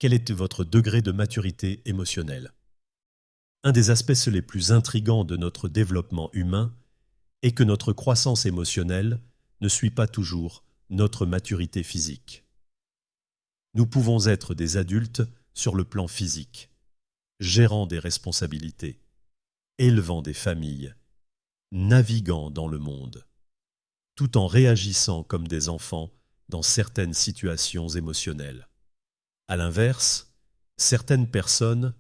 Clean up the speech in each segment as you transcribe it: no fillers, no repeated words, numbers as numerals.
Quel est votre degré de maturité émotionnelle? Un des aspects les plus intrigants de notre développement humain est que notre croissance émotionnelle ne suit pas toujours notre maturité physique. Nous pouvons être des adultes sur le plan physique, gérant des responsabilités, élevant des familles, naviguant dans le monde, tout en réagissant comme des enfants dans certaines situations émotionnelles. À l'inverse, certaines personnes,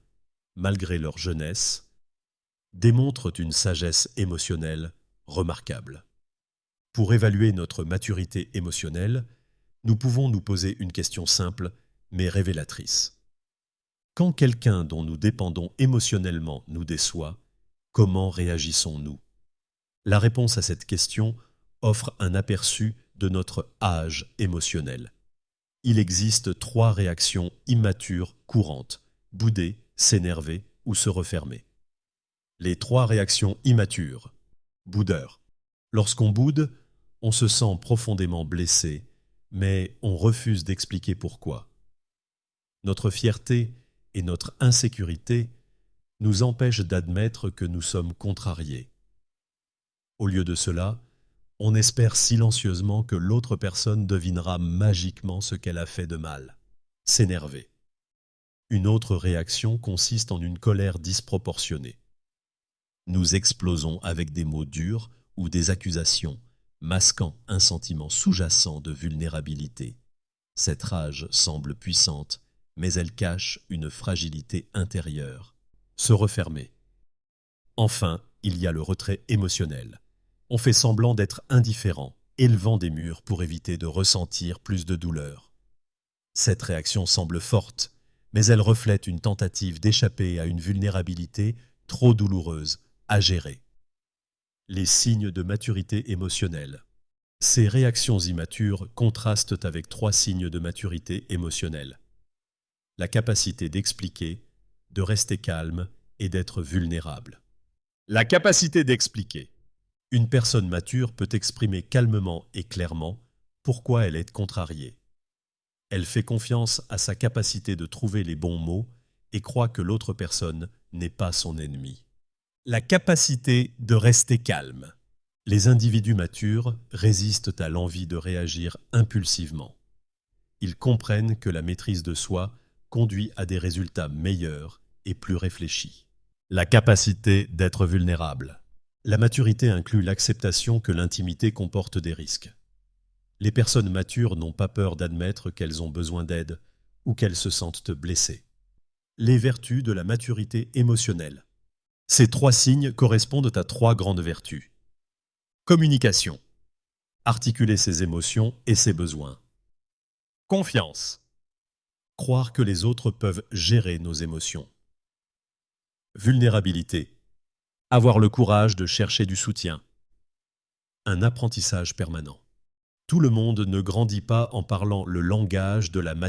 malgré leur jeunesse, démontrent une sagesse émotionnelle remarquable. Pour évaluer notre maturité émotionnelle, nous pouvons nous poser une question simple mais révélatrice. Quand quelqu'un dont nous dépendons émotionnellement nous déçoit, comment réagissons-nous? La réponse à cette question offre un aperçu de notre âge émotionnel. Il existe 3 réactions immatures courantes: bouder, s'énerver ou se refermer. Les 3 réactions immatures. Boudeur. Lorsqu'on boude, on se sent profondément blessé, mais on refuse d'expliquer pourquoi. Notre fierté et notre insécurité nous empêchent d'admettre que nous sommes contrariés. Au lieu de cela, on espère silencieusement que l'autre personne devinera magiquement ce qu'elle a fait de mal. S'énerver. Une autre réaction consiste en une colère disproportionnée. Nous explosons avec des mots durs ou des accusations, masquant un sentiment sous-jacent de vulnérabilité. Cette rage semble puissante, mais elle cache une fragilité intérieure. Se refermer. Enfin, il y a le retrait émotionnel. On fait semblant d'être indifférent, élevant des murs pour éviter de ressentir plus de douleur. Cette réaction semble forte, mais elle reflète une tentative d'échapper à une vulnérabilité trop douloureuse à gérer. Les signes de maturité émotionnelle. Ces réactions immatures contrastent avec 3 signes de maturité émotionnelle. La capacité d'expliquer, de rester calme et d'être vulnérable. La capacité d'expliquer. Une personne mature peut exprimer calmement et clairement pourquoi elle est contrariée. Elle fait confiance à sa capacité de trouver les bons mots et croit que l'autre personne n'est pas son ennemi. La capacité de rester calme. Les individus matures résistent à l'envie de réagir impulsivement. Ils comprennent que la maîtrise de soi conduit à des résultats meilleurs et plus réfléchis. La capacité d'être vulnérable. La maturité inclut l'acceptation que l'intimité comporte des risques. Les personnes matures n'ont pas peur d'admettre qu'elles ont besoin d'aide ou qu'elles se sentent blessées. Les vertus de la maturité émotionnelle. Ces 3 signes correspondent à 3 grandes vertus. Communication. Articuler ses émotions et ses besoins. Confiance. Croire que les autres peuvent gérer nos émotions. Vulnérabilité. Avoir le courage de chercher du soutien. Un apprentissage permanent. Tout le monde ne grandit pas en parlant le langage de la maturité.